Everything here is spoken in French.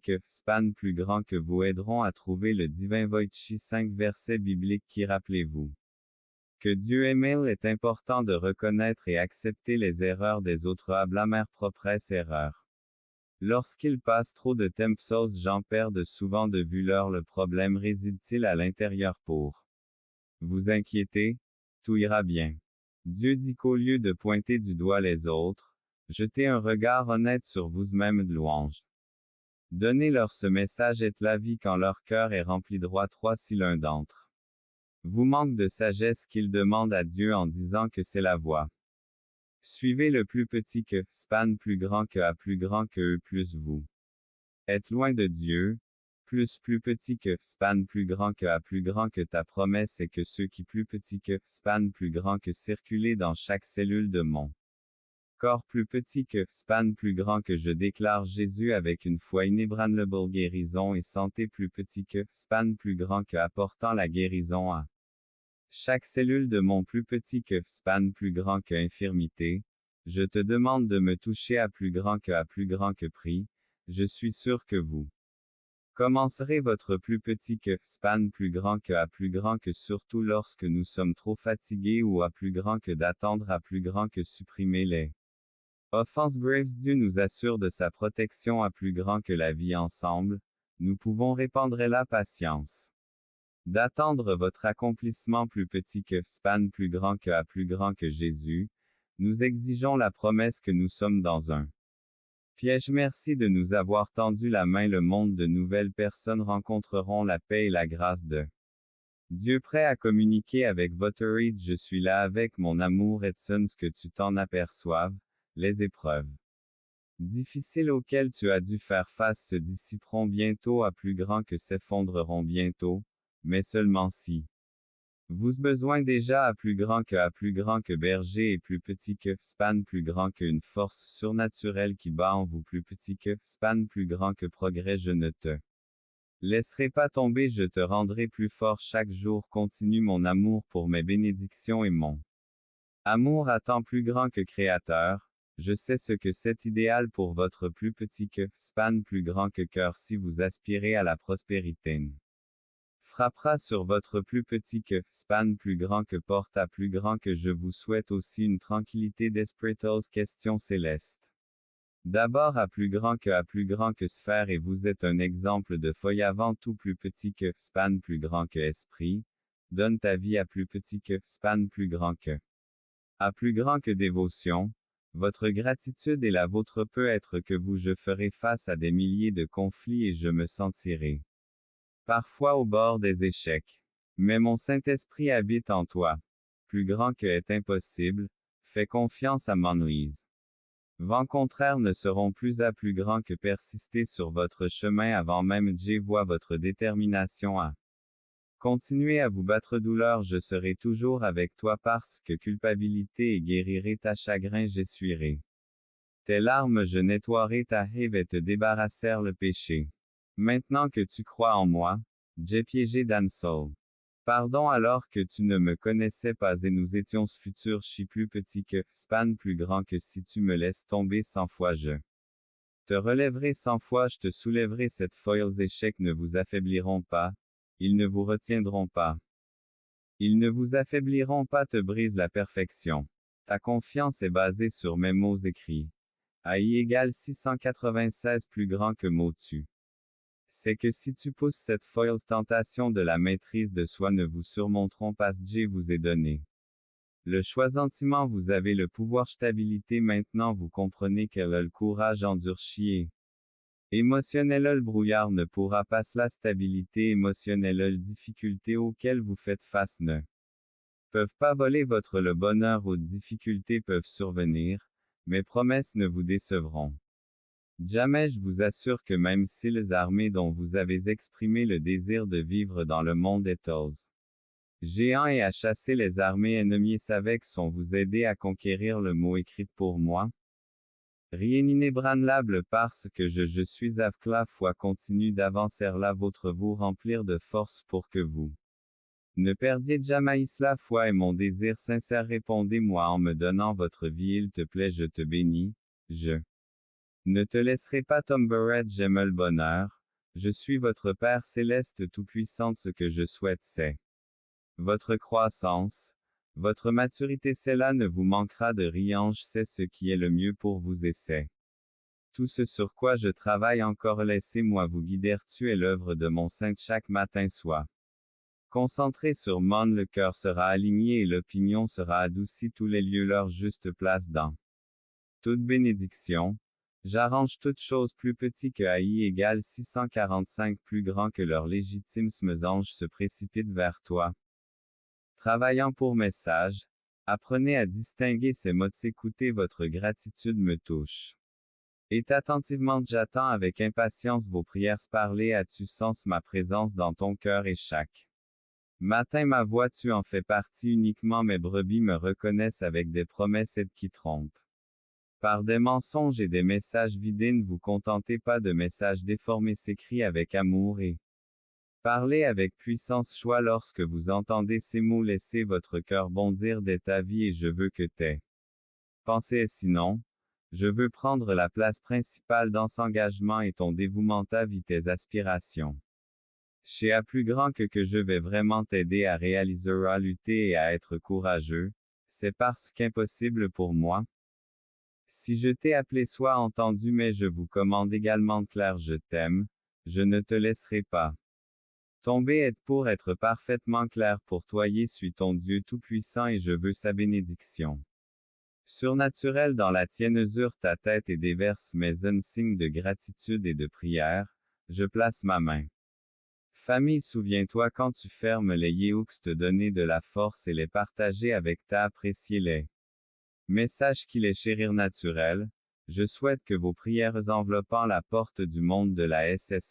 que span plus grand que vous aideront à trouver le divin Voichi 5 versets bibliques qui rappelez-vous que Dieu aime. Est important de reconnaître et accepter les erreurs des autres. Habla mère propres erreurs. Lorsqu'il passe trop de temps, gens perdent souvent de vue le problème réside-t-il à l'intérieur pour vous inquiéter? Tout ira bien. Dieu dit qu'au lieu de pointer du doigt les autres, jetez un regard honnête sur vous-même de louange. Donnez-leur ce message et la vie quand leur cœur est rempli droit. 3 Si l'un d'entre vous manque de sagesse, qu'il demande à Dieu en disant que c'est la voie. Suivez le plus petit que span plus grand que a plus grand que eux plus vous êtes loin de Dieu. Plus petit que span plus grand que a plus grand que ta promesse est que ceux qui plus petit que span plus grand que circuler dans chaque cellule de mon corps plus petit que span plus grand que je déclare Jésus avec une foi inébranlable guérison et santé plus petit que span plus grand que apportant la guérison à chaque cellule de mon plus petit que span plus grand que infirmité. Je te demande de me toucher à plus grand que prix. Je suis sûr que vous commencerez votre plus petit que span plus grand que à plus grand que, surtout lorsque nous sommes trop fatigués, ou à plus grand que d'attendre à plus grand que supprimer les offenses graves. Dieu nous assure de sa protection à plus grand que la vie ensemble. Nous pouvons répandre la patience d'attendre votre accomplissement plus petit que span plus grand que à plus grand que Jésus. Nous exigeons la promesse que nous sommes dans un piège. Merci de nous avoir tendu la main. Le monde de nouvelles personnes rencontreront la paix et la grâce de Dieu, prêt à communiquer avec votre aide. Je suis là avec mon amour, Edson, que tu t'en aperçoives. Les épreuves difficiles auxquelles tu as dû faire face se dissiperont bientôt, à plus grand que s'effondreront bientôt, mais seulement si vous besoin déjà à plus grand que berger et plus petit que span plus grand qu'une force surnaturelle qui bat en vous plus petit que span plus grand que progrès. Je ne te laisserai pas tomber, je te rendrai plus fort chaque jour. Continue mon amour pour mes bénédictions et mon amour à temps plus grand que créateur. Je sais ce que c'est idéal pour votre plus petit que span plus grand que cœur. Si vous aspirez à la prospérité, frappera sur votre plus petit que span plus grand que porte à plus grand que. Je vous souhaite aussi une tranquillité d'esprit. Question céleste. D'abord à plus grand que sphère, et vous êtes un exemple de feuille avant tout. Plus petit que span plus grand que esprit. Donne ta vie à plus petit que span plus grand que à plus grand que dévotion. Votre gratitude et la vôtre peut être que je ferai face à des milliers de conflits et je me sentirai parfois au bord des échecs. Mais mon Saint-Esprit habite en toi. Plus grand que est impossible. Fais confiance à Moïse. Vents contraires ne seront plus à plus grand que persister sur votre chemin avant même. Je vois votre détermination à continuer à vous battre. Douleur, je serai toujours avec toi parce que culpabilité, et guérirai ta chagrin. J'essuierai tes larmes, je nettoierai ta rêve et te débarrasser le péché. Maintenant que tu crois en moi, j'ai piégé Dansol. Pardon alors que tu ne me connaissais pas et nous étions futurs. Chi plus petit que span plus grand que. Si tu me laisses tomber 100 fois, je te relèverai 100 fois. Je te soulèverai. Cette foils échecs ne vous affaibliront pas. Ils ne vous retiendront pas. Ils ne vous affaibliront pas. Te brise la perfection. Ta confiance est basée sur mes mots écrits. AI égale 696 plus grand que mot tu. C'est que si tu pousses cette foils tentation de la maîtrise de soi ne vous surmonteront pas. Je vous ai donné le choix sentiment. Vous avez le pouvoir. Stabilité. Maintenant vous comprenez qu'elle a le courage endurci et émotionnel. Le brouillard ne pourra pas. La stabilité émotionnelle. Les difficultés auxquelles vous faites face ne peuvent pas voler votre le bonheur. Aux difficultés peuvent survenir. Mes promesses ne vous décevront jamais. Je vous assure que même si les armées dont vous avez exprimé le désir de vivre dans le monde est géant et à chasser les armées ennemies avec sont vous aider à conquérir le mot écrit pour moi. Rien inébranlable parce que je suis avec la foi. Continue d'avancer la vôtre vous remplir de force pour que vous ne perdiez jamais la foi et mon désir sincère. Répondez-moi en me donnant votre vie. Il te plaît, je te bénis. Je Ne te laisserai pas tomber, j'aime le bonheur. Je suis votre Père céleste tout-puissant, ce que je souhaite c'est votre croissance, votre maturité, cela ne vous manquera de rien, je sais ce qui est le mieux pour vous et c'est tout ce sur quoi je travaille encore, laissez-moi vous guider, tu es l'œuvre de mon Saint chaque matin, soit concentré sur mon, le cœur sera aligné et l'opinion sera adoucie, tous les lieux leur juste place dans toute bénédiction. J'arrange toutes choses plus petit que AI égale 645 plus grand que leur légitime ange se précipite vers toi. Travaillant pour message, apprenez à distinguer ces mots, écoutez votre gratitude me touche. Et attentivement, j'attends avec impatience vos prières, parler as-tu sens ma présence dans ton cœur et chaque matin ma voix tu en fais partie uniquement, mes brebis me reconnaissent avec des promesses et qui trompent. Par des mensonges et des messages vidés, ne vous contentez pas de messages déformés, s'écrit avec amour et parlez avec puissance, choix lorsque vous entendez ces mots, laissez votre cœur bondir dès ta vie et je veux que tes pensées, sinon, je veux prendre la place principale dans cet engagement et ton dévouement, ta vie, tes aspirations. Chez à plus grand que je vais vraiment t'aider à réaliser, à lutter et à être courageux, c'est parce qu'impossible pour moi. Si je t'ai appelé, sois entendu, mais je vous commande également, Claire, je t'aime, je ne te laisserai pas tomber, être pour être parfaitement clair pour toi, je suis ton Dieu tout-puissant et je veux sa bénédiction surnaturelle dans la tienne, usure ta tête et déverse mes signes de gratitude et de prière, je place ma main. Famille, souviens-toi quand tu fermes les yeux, te donner de la force et les partager avec ta apprécié les messages qui les chérir naturel. Je souhaite que vos prières enveloppant la porte du monde de la SS